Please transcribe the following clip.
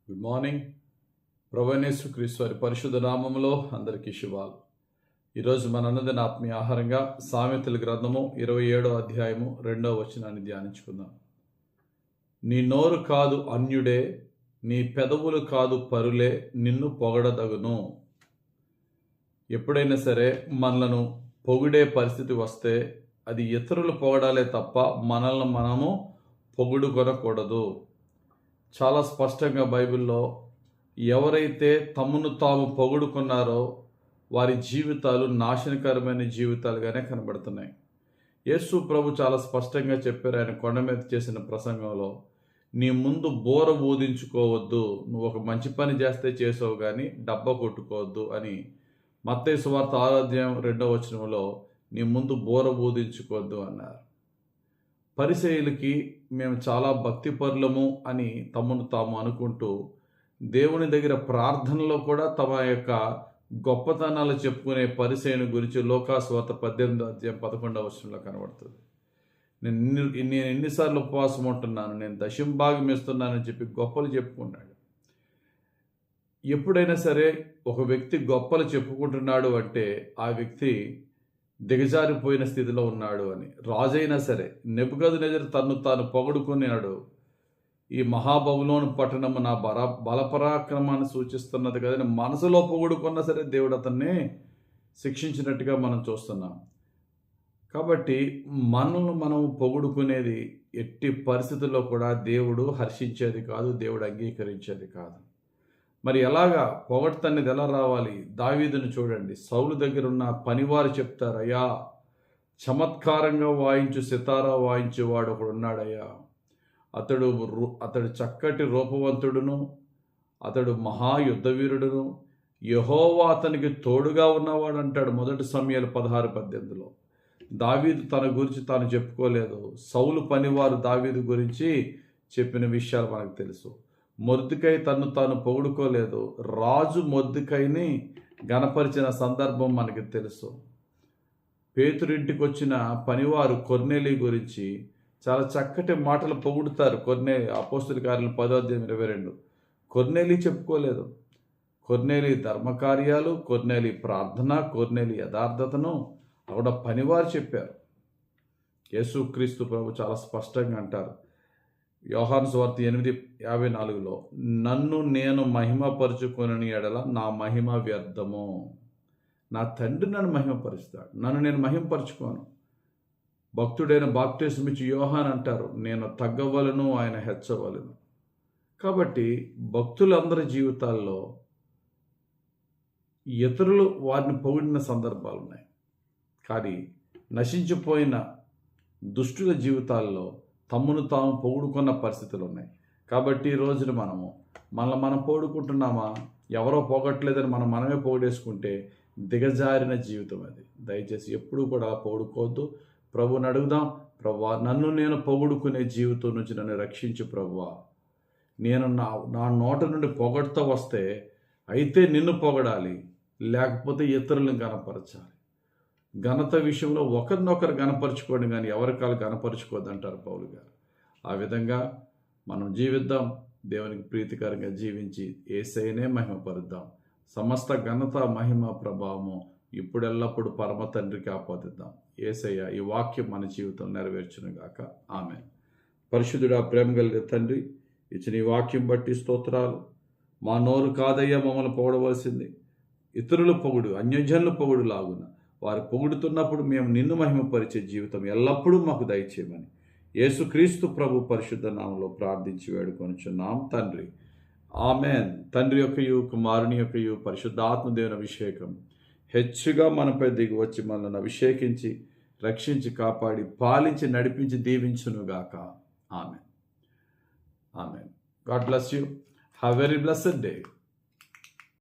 Good morning. ప్రభువైన యేసుక్రీస్తు వారి పరిశుద్ధ నామములో అందరికీ శుభాలు. ఈరోజు మన అనుదిన ఆత్మీయ ఆహారంగా సామెతల గ్రంథము 27వ అధ్యాయము 2వ వచనాన్ని ధ్యానించుకుందాం. నీ నోరు కాదు అన్యుడే, నీ పెదవులు కాదు పరులే నిన్ను పొగడదగును. ఎప్పుడైనా సరే మనలను పొగిడే పరిస్థితి వస్తే అది ఇతరులు పొగడాలే తప్ప మనల్ని మనము పొగుడుకొనకూడదు. చాలా స్పష్టంగా బైబిల్లో ఎవరైతే తమను తాము పొగుడుకున్నారో వారి జీవితాలు నాశనకరమైన జీవితాలుగానే కనబడుతున్నాయి. యేసు ప్రభు చాలా స్పష్టంగా చెప్పారు ఆయన కొండ మీద చేసిన ప్రసంగంలో, నీ ముందు బోర ఊదించుకోవద్దు, నువ్వు ఒక మంచి పని చేస్తే చేసావు కానీ డబ్బా కొట్టుకోవద్దు అని మత్తయి సువార్త 6వ అధ్యాయం 2వ వచనంలో నీ ముందు బోర ఊదించుకోవద్దు అన్నారు. పరిసయ్యులకి మేము చాలా భక్తిపరులము అని తమను తాము అనుకుంటూ దేవుని దగ్గర ప్రార్థనలో కూడా తమ యొక్క గొప్పతనాలు చెప్పుకునే పరిసయ్యుని గురించి లోకాసువార్త 18వ అధ్యాయం 11వ వచనంలో కనబడుతుంది. నేను ఎన్నిసార్లు ఉపవాసం ఉంటున్నాను, నేను దశంభాగం ఇస్తున్నానని చెప్పి గొప్పలు చెప్పుకున్నాడు. ఎప్పుడైనా సరే ఒక వ్యక్తి గొప్పలు చెప్పుకుంటున్నాడు అంటే ఆ వ్యక్తి దిగజారిపోయిన స్థితిలో ఉన్నాడు అని. రాజైనా సరే నెబుకద్నెజరు తన్ను తాను పొగడుకున్నాడు. ఈ మహాబబులోను పట్టణము నా బలపరాక్రమాన్ని సూచిస్తున్నది కదని మనసులో పొగుడుకున్నా సరే దేవుడు అతన్ని శిక్షించినట్టుగా మనం చూస్తున్నాం. కాబట్టి మనల్ని మనం పొగుడుకునేది ఎట్టి పరిస్థితుల్లో కూడా దేవుడు హర్షించేది కాదు, దేవుడు అంగీకరించేది కాదు. మరి ఎలాగా పొగడ్తనేది ఎలా రావాలి? దావీదును చూడండి. సౌలు దగ్గర ఉన్న పనివారు చెప్తారు, అయ్యా చమత్కారంగా వాయించు సితారా వాయించేవాడు ఒకడు ఉన్నాడయ్యా, అతడు చక్కటి రూపవంతుడును, అతడు మహాయుద్ధవీరుడును, యెహోవా అతనికి తోడుగా ఉన్నవాడు అంటాడు 1 సమూయేలు 16:18లో. దావీదు తన గురించి తాను చెప్పుకోలేదు, సౌలు పనివారు దావీదు గురించి చెప్పిన విషయాలు మనకు తెలుసు. మొర్దెకై తన్ను తాను పొగుడుకోలేదు, రాజు మొర్దెకైని గణపరిచిన సందర్భం మనకి తెలుసు. పేతురింటికి వచ్చిన పనివారు కొర్నేలి గురించి చాలా చక్కటి మాటలు పొగుడుతారు. అపోస్తలుల కార్యాలు 10వ అధ్యాయం 22. కొర్నేలి చెప్పుకోలేదు. కొర్నేలి ధర్మకార్యాలు, కొర్నేలి ప్రార్థన, కొర్నేలి యథార్థతను అక్కడ పనివారు చెప్పారు. యేసుక్రీస్తు ప్రభు చాలా స్పష్టంగా అంటారు యోహాను సువార్త 8:54లో, నన్ను నేను మహిమపరుచుకొనని ఎడల నా మహిమ వ్యర్థము. నా తండ్రి నన్ను మహిమపరుస్తాడు, నన్ను నేను మహిమపరుచుకోను. భక్తుడైన బాప్తిస్మమిచ్చు యోహాను అంటారు, నేను తగ్గవలను ఆయన హెచ్చవలను. కాబట్టి భక్తులందరి జీవితాల్లో ఇతరులు వారిని పొగిడిన సందర్భాలు ఉన్నాయి. కానీ నశించిపోయిన దుష్టుల జీవితాల్లో తమ్మును తాము పొగుడుకున్న పరిస్థితులు ఉన్నాయి. కాబట్టి ఈ రోజున మనల్ని మనం పొగుడుకుంటున్నామా, ఎవరో పొగట్లేదని మనమే పొగిడేసుకుంటే దిగజారిన జీవితం అది. దయచేసి ఎప్పుడూ కూడా పొగుడుకోవద్దు. ప్రభువుని అడుగుదాం, ప్రభువా నన్ను నేను పొగుడుకునే జీవితం నుంచి నన్ను రక్షించు ప్రభువా. నేను నా నోట నుండి పొగడుతూ వస్తే అయితే నిన్ను పొగడాలి, లేకపోతే ఇతరులను గణపరచాలి. ఘనత విషయంలో ఒకరినొకరు గణపరచుకోండి కానీ ఎవరికాలు గణపరచుకోవద్దు అంటారు పౌలు గారు. ఆ విధంగా మనం జీవిద్దాం, దేవునికి ప్రీతికరంగా జీవించి యేసయ్యనే మహిమపరుద్దాం. సమస్త ఘనత మహిమ ప్రభావము ఇప్పుడెల్లప్పుడు పరమ తండ్రికి ఆపాదిద్దాం. యేసయ్య ఈ వాక్యం మన జీవితం నెరవేర్చునుగాక. ఆమేన్. పరిశుద్ధుడా, ప్రేమ కలిగిన తండ్రి, ఇచ్చిన ఈ వాక్యం బట్టి స్తోత్రాలు. మా నోరు కాదయ్యా మమ్మల్ని పొగడవలసింది, ఇతరులు పొగుడు, అన్యజనులు పొగుడు లాగున వారు పొగుడుతున్నప్పుడు మేము నిన్ను మహిమపరిచే జీవితం ఎల్లప్పుడూ మాకు దయచేయమని యేసుక్రీస్తు ప్రభు పరిశుద్ధ నామములో ప్రార్థించి వేడుకొనుచున్నాం తండ్రి. ఆమేన్. తండ్రి యొక్కయు కుమారుని యొక్కయు పరిశుద్ధాత్మ దేవుని అభిషేకం హెచ్చుగా మనపై దిగి వచ్చి మనల్ని అభిషేకించి రక్షించి కాపాడి పాలించి నడిపించి దీవించునుగాక. ఆమేన్. ఆమేన్. God bless you. Have very blessed day.